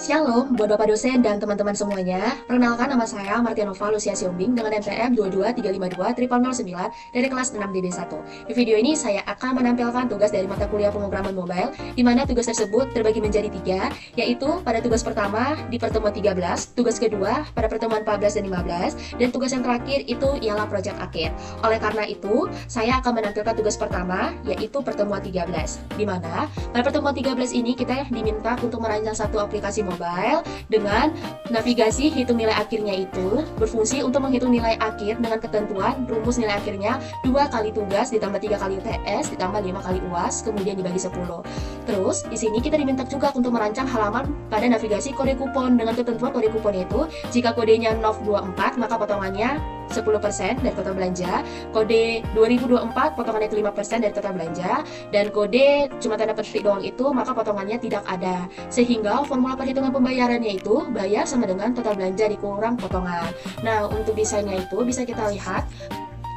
Shalom buat Bapak dosen dan teman-teman semuanya. Perkenalkan, nama saya Martianova Lucia Siombing dengan NPM 223520009 dari kelas 6 DB1. Di video ini saya akan menampilkan tugas dari mata kuliah pemrograman mobile, di mana tugas tersebut terbagi menjadi 3, yaitu pada tugas pertama di pertemuan 13, tugas kedua pada pertemuan 14 dan 15, dan tugas yang terakhir itu ialah proyek akhir. Oleh karena itu, saya akan menampilkan tugas pertama, yaitu pertemuan 13, di mana pada pertemuan 13 ini kita diminta untuk merancang satu aplikasi mobile dengan navigasi hitung nilai akhirnya itu berfungsi untuk menghitung nilai akhir dengan ketentuan rumus nilai akhirnya 2 kali tugas ditambah 3 kali UTS ditambah 5 kali UAS kemudian dibagi 10. Terus di sini kita diminta juga untuk merancang halaman pada navigasi kode kupon dengan ketentuan kode kupon itu jika kodenya NOV24 maka potongannya 10% dari total belanja, kode 2024 potongannya itu 5% dari total belanja, dan kode cuma tanda petik doang itu maka potongannya tidak ada. Sehingga formula perhitungan pembayarannya itu bayar sama dengan total belanja dikurang potongan. Nah, untuk desainnya itu bisa kita lihat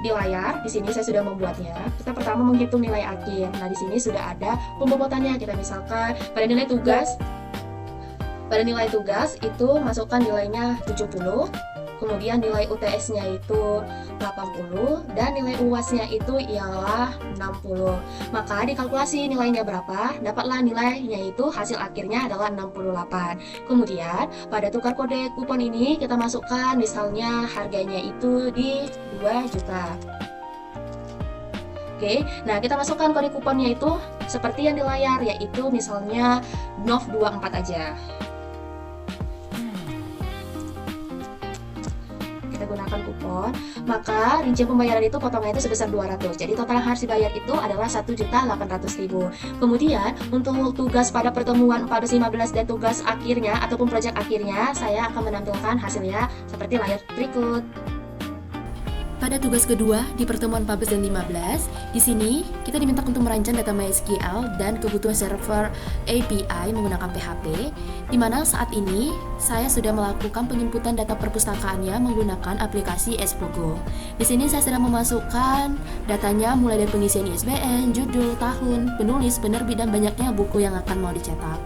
di layar. Di sini saya sudah membuatnya. Kita pertama menghitung nilai akhir. Nah, di sini sudah ada pembobotannya. Kita misalkan pada nilai tugas itu masukkan nilainya 70. Kemudian nilai UTS-nya itu 80 dan nilai UAS-nya itu ialah 60. Maka dikalkulasi nilainya berapa, dapatlah nilainya itu hasil akhirnya adalah 68. Kemudian pada tukar kode kupon ini kita masukkan misalnya harganya itu di 2 juta. Oke, nah kita masukkan kode kuponnya itu seperti yang di layar, yaitu misalnya NOV24 aja. Kita gunakan kupon, maka rincian pembayaran itu potongannya itu sebesar 200. Jadi total yang harus dibayar itu adalah 1.800.000. Kemudian untuk tugas pada pertemuan 14-15 dan tugas akhirnya ataupun proyek akhirnya saya akan menampilkan hasilnya seperti layar berikut. Pada tugas kedua di pertemuan 14 dan 15, di sini kita diminta untuk merancang data MySQL dan kebutuhan server API menggunakan PHP, di mana saat ini saya sudah melakukan penginputan data perpustakaannya menggunakan aplikasi Espogo. Di sini saya sedang memasukkan datanya mulai dari pengisian ISBN, judul, tahun, penulis, penerbit, dan banyaknya buku yang akan mau dicetak.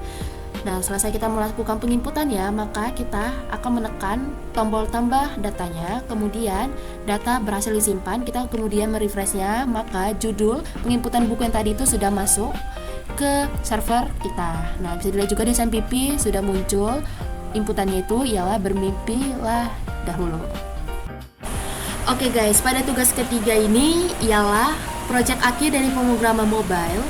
Nah, selesai kita melakukan penginputannya, maka kita akan menekan tombol tambah datanya, kemudian data berhasil disimpan, kita kemudian merefreshnya, maka judul penginputan buku yang tadi itu sudah masuk ke server kita. Nah, bisa dilihat juga di SMPP sudah muncul, inputannya itu ialah bermimpilah dahulu. Oke guys, pada tugas ketiga ini ialah proyek akhir dari pemrograman mobile,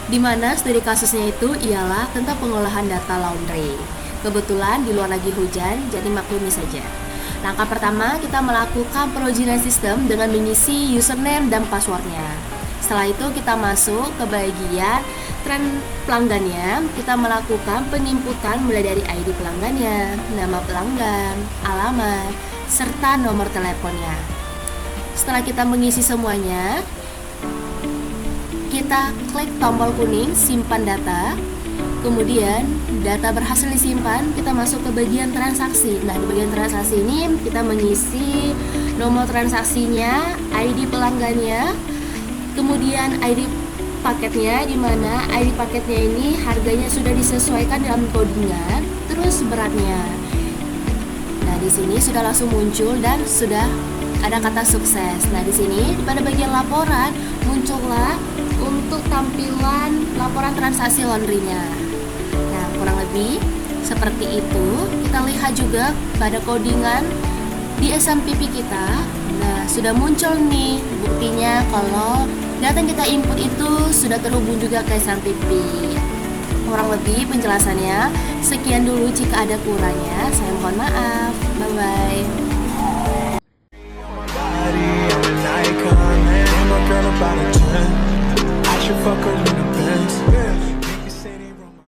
di mana studi kasusnya itu ialah tentang pengolahan data laundry. Kebetulan di luar lagi hujan, jadi maklumi saja. Langkah pertama, kita melakukan perizinan sistem dengan mengisi username dan passwordnya. Setelah itu kita masuk ke bagian tren pelanggannya. Kita melakukan penginputan mulai dari ID pelanggannya, nama pelanggan, alamat, serta nomor teleponnya. Setelah kita mengisi semuanya, kita klik tombol kuning simpan data, kemudian data berhasil disimpan, kita masuk ke bagian transaksi. Nah, di bagian transaksi ini kita mengisi nomor transaksinya, ID pelanggannya, kemudian ID paketnya, di mana ID paketnya ini harganya sudah disesuaikan dalam codingan, terus beratnya. Nah, di sini sudah langsung muncul dan sudah ada kata sukses. Nah, di sini pada bagian laporan muncullah untuk tampilan laporan transaksi laundry-nya. Nah, kurang lebih seperti itu. Kita lihat juga pada codingan di SMPP kita. Nah, sudah muncul nih buktinya kalau data yang kita input itu sudah terhubung juga ke SMPP. Kurang lebih penjelasannya sekian dulu, jika ada kurangnya saya mohon maaf. Bye-bye.